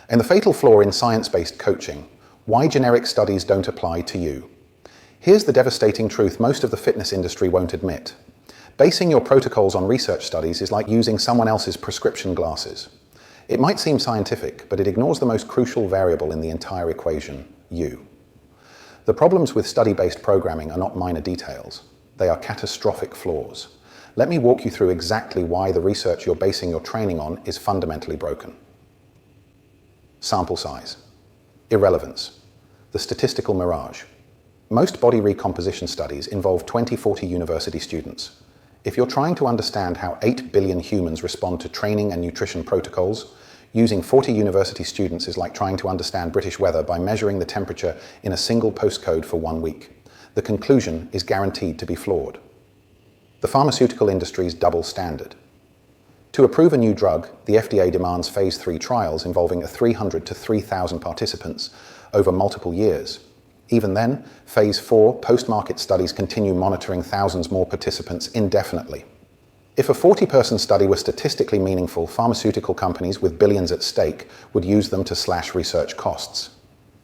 And the fatal flaw in science-based coaching: why generic studies don't apply to you. Here's the devastating truth most of the fitness industry won't admit. Basing your protocols on research studies is like using someone else's prescription glasses. It might seem scientific, but it ignores the most crucial variable in the entire equation: you. The problems with study-based programming are not minor details. They are catastrophic flaws. Let me walk you through exactly why the research you're basing your training on is fundamentally broken. Sample size. Irrelevance. The statistical mirage. Most body recomposition studies involve 20-40 university students. If you're trying to understand how 8 billion humans respond to training and nutrition protocols, using 40 university students is like trying to understand British weather by measuring the temperature in a single postcode for 1 week. The conclusion is guaranteed to be flawed. The pharmaceutical industry's double standard. To approve a new drug, the FDA demands phase 3 trials involving 300 to 3,000 participants over multiple years. Even then, phase 4 post-market studies continue monitoring thousands more participants indefinitely. If a 40-person study were statistically meaningful, pharmaceutical companies with billions at stake would use them to slash research costs.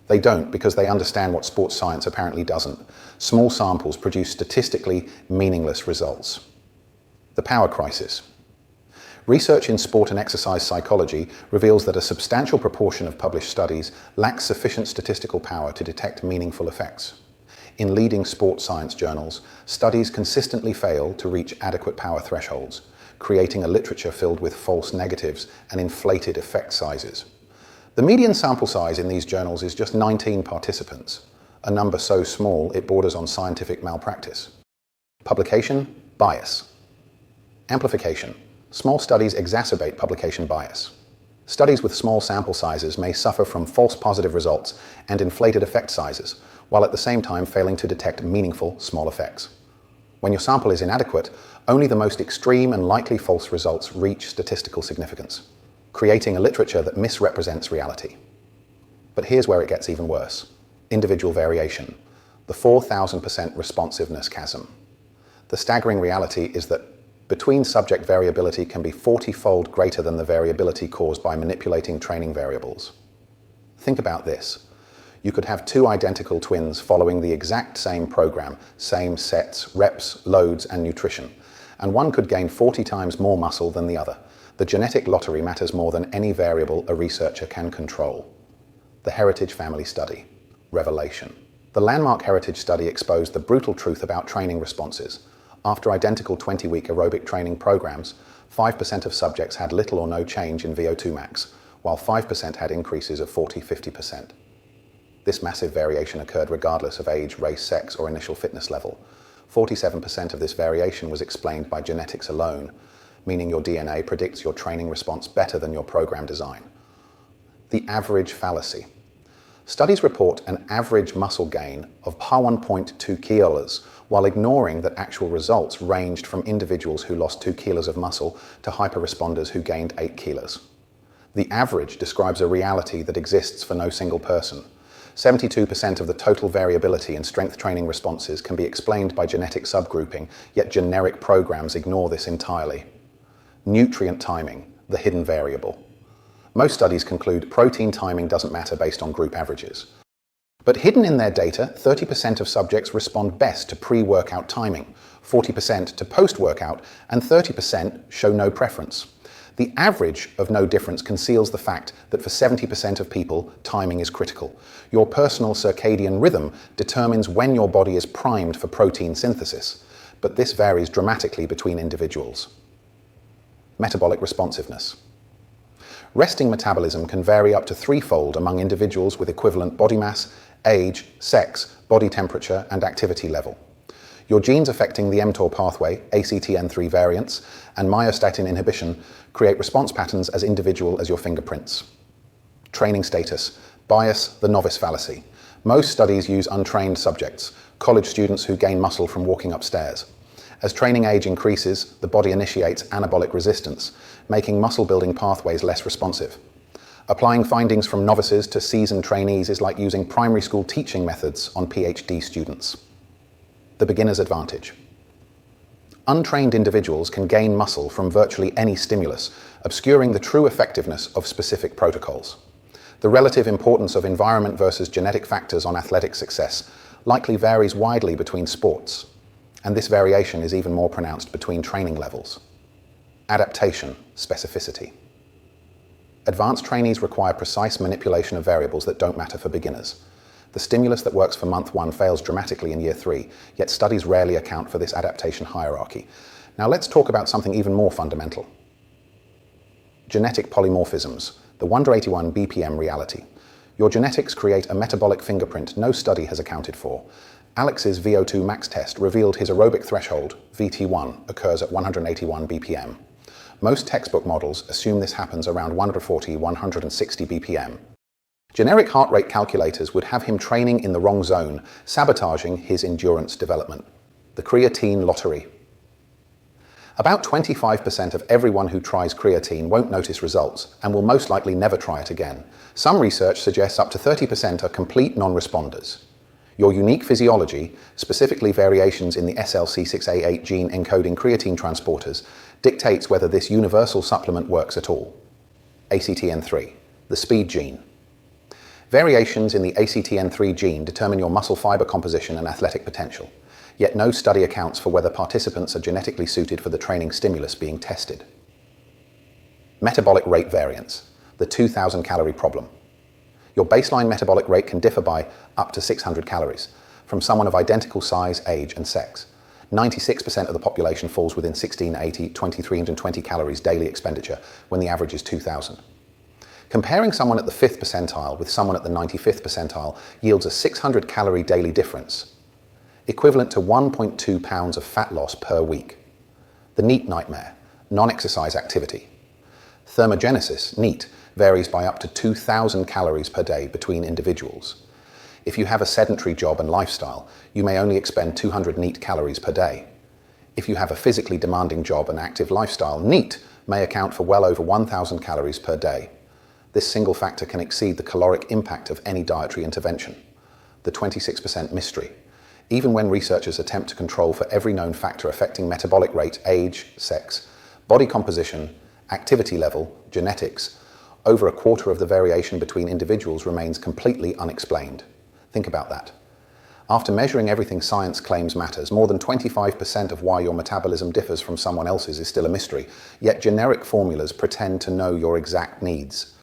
They don't, because they understand what sports science apparently doesn't. Small samples produce statistically meaningless results. The power crisis. Research in sport and exercise psychology reveals that a substantial proportion of published studies lacks sufficient statistical power to detect meaningful effects. In leading sports science journals, studies consistently fail to reach adequate power thresholds, creating a literature filled with false negatives and inflated effect sizes. The median sample size in these journals is just 19 participants, a number so small it borders on scientific malpractice. Publication bias. Amplification. Small studies exacerbate publication bias. Studies with small sample sizes may suffer from false positive results and inflated effect sizes, while at the same time failing to detect meaningful small effects. When your sample is inadequate, only the most extreme and likely false results reach statistical significance, creating a literature that misrepresents reality. But here's where it gets even worse. Individual variation, the 4,000% responsiveness chasm. The staggering reality is that between subject variability can be 40-fold greater than the variability caused by manipulating training variables. Think about this. You could have two identical twins following the exact same program, same sets, reps, loads, and nutrition, and one could gain 40 times more muscle than the other. The genetic lottery matters more than any variable a researcher can control. The Heritage Family Study. Revelation. The landmark Heritage study exposed the brutal truth about training responses. After identical 20-week aerobic training programs, 5% of subjects had little or no change in VO2 max, while 5% had increases of 40-50%. This massive variation occurred regardless of age, race, sex, or initial fitness level. 47% of this variation was explained by genetics alone, meaning your DNA predicts your training response better than your program design. The average fallacy. Studies report an average muscle gain of 1.2 kilos, while ignoring that actual results ranged from individuals who lost 2 kilos of muscle to hyper-responders who gained 8 kilos. The average describes a reality that exists for no single person. 72% of the total variability in strength training responses can be explained by genetic subgrouping, yet generic programs ignore this entirely. Nutrient timing, the hidden variable. Most studies conclude protein timing doesn't matter based on group averages. But hidden in their data, 30% of subjects respond best to pre-workout timing, 40% to post-workout, and 30% show no preference. The average of no difference conceals the fact that for 70% of people, timing is critical. Your personal circadian rhythm determines when your body is primed for protein synthesis, but this varies dramatically between individuals. Metabolic responsiveness. Resting metabolism can vary up to 3-fold among individuals with equivalent body mass, age, sex, body temperature, and activity level. Your genes affecting the mTOR pathway, ACTN3 variants, and myostatin inhibition create response patterns as individual as your fingerprints. Training status. Bias, the novice fallacy. Most studies use untrained subjects, college students who gain muscle from walking upstairs. As training age increases, the body initiates anabolic resistance, making muscle-building pathways less responsive. Applying findings from novices to seasoned trainees is like using primary school teaching methods on PhD students. The beginner's advantage. Untrained individuals can gain muscle from virtually any stimulus, obscuring the true effectiveness of specific protocols. The relative importance of environment versus genetic factors on athletic success likely varies widely between sports, and this variation is even more pronounced between training levels. Adaptation, specificity. Advanced trainees require precise manipulation of variables that don't matter for beginners. The stimulus that works for month 1 fails dramatically in year 3, yet studies rarely account for this adaptation hierarchy. Now let's talk about something even more fundamental. Genetic polymorphisms, the 1/81 BPM reality. Your genetics create a metabolic fingerprint no study has accounted for. Alex's VO2 max test revealed his aerobic threshold, VT1, occurs at 181 BPM. Most textbook models assume this happens around 140-160 BPM. Generic heart rate calculators would have him training in the wrong zone, sabotaging his endurance development. The creatine lottery. About 25% of everyone who tries creatine won't notice results and will most likely never try it again. Some research suggests up to 30% are complete non-responders. Your unique physiology, specifically variations in the SLC6A8 gene encoding creatine transporters, dictates whether this universal supplement works at all. ACTN3, the speed gene. Variations in the ACTN3 gene determine your muscle fiber composition and athletic potential, yet no study accounts for whether participants are genetically suited for the training stimulus being tested. Metabolic rate variance, the 2,000 calorie problem. Your baseline metabolic rate can differ by up to 600 calories from someone of identical size, age, and sex. 96% of the population falls within 1680 to 320 calories daily expenditure when the average is 2,000. Comparing someone at the 5th percentile with someone at the 95th percentile yields a 600 calorie daily difference, equivalent to 1.2 pounds of fat loss per week. The NEAT nightmare, non-exercise activity. Thermogenesis, NEAT, varies by up to 2,000 calories per day between individuals. If you have a sedentary job and lifestyle, you may only expend 200 NEAT calories per day. If you have a physically demanding job and active lifestyle, NEAT may account for well over 1,000 calories per day. This single factor can exceed the caloric impact of any dietary intervention. The 26% mystery. Even when researchers attempt to control for every known factor affecting metabolic rate, age, sex, body composition, activity level, genetics, over a quarter of the variation between individuals remains completely unexplained. Think about that. After measuring everything science claims matters, more than 25% of why your metabolism differs from someone else's is still a mystery, yet generic formulas pretend to know your exact needs.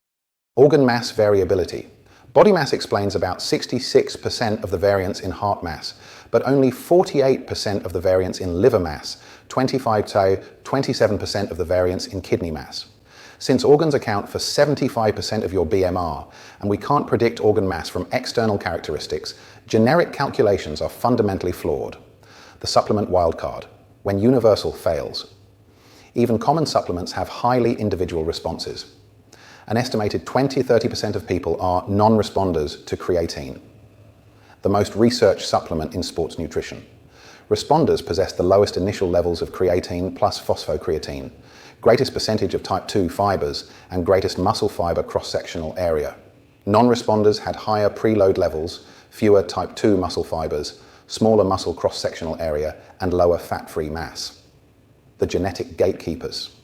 Organ mass variability. Body mass explains about 66% of the variance in heart mass, but only 48% of the variance in liver mass, 25 to 27% of the variance in kidney mass. Since organs account for 75% of your BMR, and we can't predict organ mass from external characteristics, generic calculations are fundamentally flawed. The supplement wildcard, when universal fails. Even common supplements have highly individual responses. An estimated 20-30% of people are non-responders to creatine, the most researched supplement in sports nutrition. Responders possess the lowest initial levels of creatine plus phosphocreatine, greatest percentage of type 2 fibers, and greatest muscle fiber cross-sectional area. Non-responders had higher preload levels, fewer type 2 muscle fibers, smaller muscle cross-sectional area, and lower fat-free mass. The genetic gatekeepers.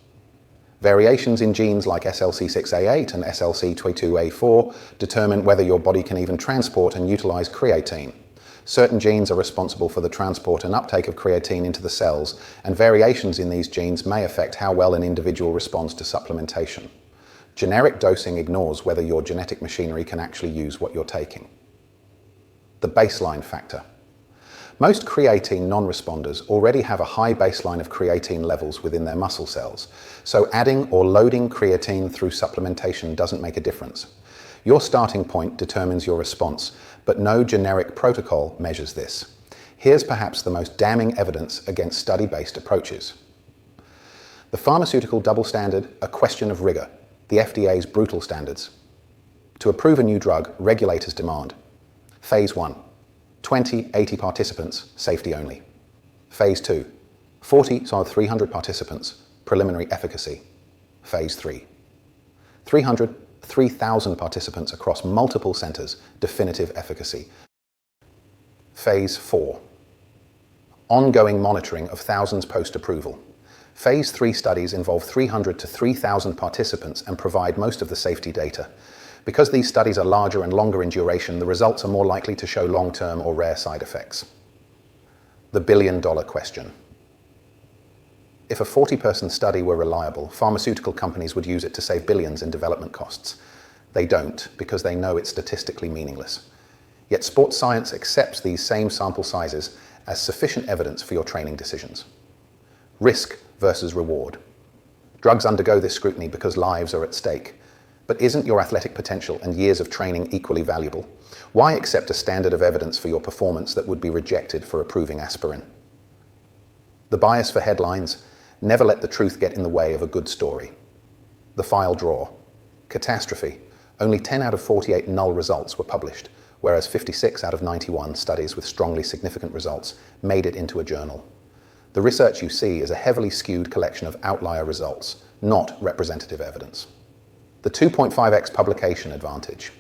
Variations in genes like SLC6A8 and SLC22A4 determine whether your body can even transport and utilize creatine. Certain genes are responsible for the transport and uptake of creatine into the cells, and variations in these genes may affect how well an individual responds to supplementation. Generic dosing ignores whether your genetic machinery can actually use what you're taking. The baseline factor. Most creatine non-responders already have a high baseline of creatine levels within their muscle cells, so adding or loading creatine through supplementation doesn't make a difference. Your starting point determines your response, but no generic protocol measures this. Here's perhaps the most damning evidence against study-based approaches. The pharmaceutical double standard, a question of rigor, the FDA's brutal standards. To approve a new drug, regulators demand. Phase 1. 80 participants, safety only. Phase 2, 300 participants, preliminary efficacy. Phase 3, 3,000 participants across multiple centers, definitive efficacy. Phase 4, ongoing monitoring of thousands post-approval. Phase 3 studies involve 300 to 3,000 participants and provide most of the safety data. Because these studies are larger and longer in duration, the results are more likely to show long-term or rare side effects. The billion-dollar question. If a 40-person study were reliable, pharmaceutical companies would use it to save billions in development costs. They don't, because they know it's statistically meaningless. Yet sports science accepts these same sample sizes as sufficient evidence for your training decisions. Risk versus reward. Drugs undergo this scrutiny because lives are at stake. But isn't your athletic potential and years of training equally valuable? Why accept a standard of evidence for your performance that would be rejected for approving aspirin? The bias for headlines. Never let the truth get in the way of a good story. The file draw. Catastrophe. Only 10 out of 48 null results were published, whereas 56 out of 91 studies with strongly significant results made it into a journal. The research you see is a heavily skewed collection of outlier results, not representative evidence. The 2.5x publication advantage.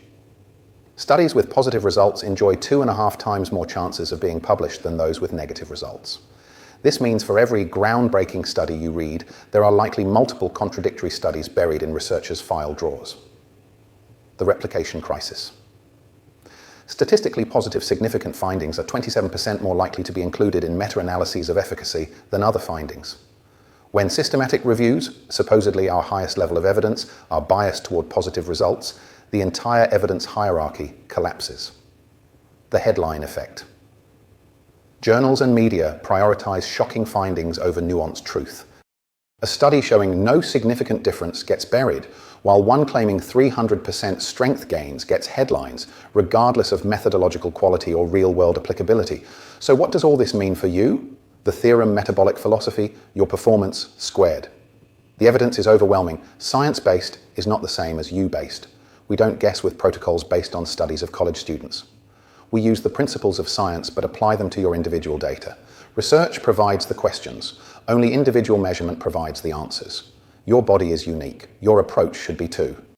Studies with positive results enjoy 2.5 times more chances of being published than those with negative results. This means for every groundbreaking study you read, there are likely multiple contradictory studies buried in researchers' file drawers. The replication crisis. Statistically positive significant findings are 27% more likely to be included in meta-analyses of efficacy than other findings. When systematic reviews, supposedly our highest level of evidence, are biased toward positive results, the entire evidence hierarchy collapses. The headline effect. Journals and media prioritize shocking findings over nuanced truth. A study showing no significant difference gets buried, while one claiming 300% strength gains gets headlines, regardless of methodological quality or real-world applicability. So what does all this mean for you? The Theorem metabolic philosophy, your performance squared. The evidence is overwhelming. Science-based is not the same as you-based. We don't guess with protocols based on studies of college students. We use the principles of science but apply them to your individual data. Research provides the questions. Only individual measurement provides the answers. Your body is unique. Your approach should be too.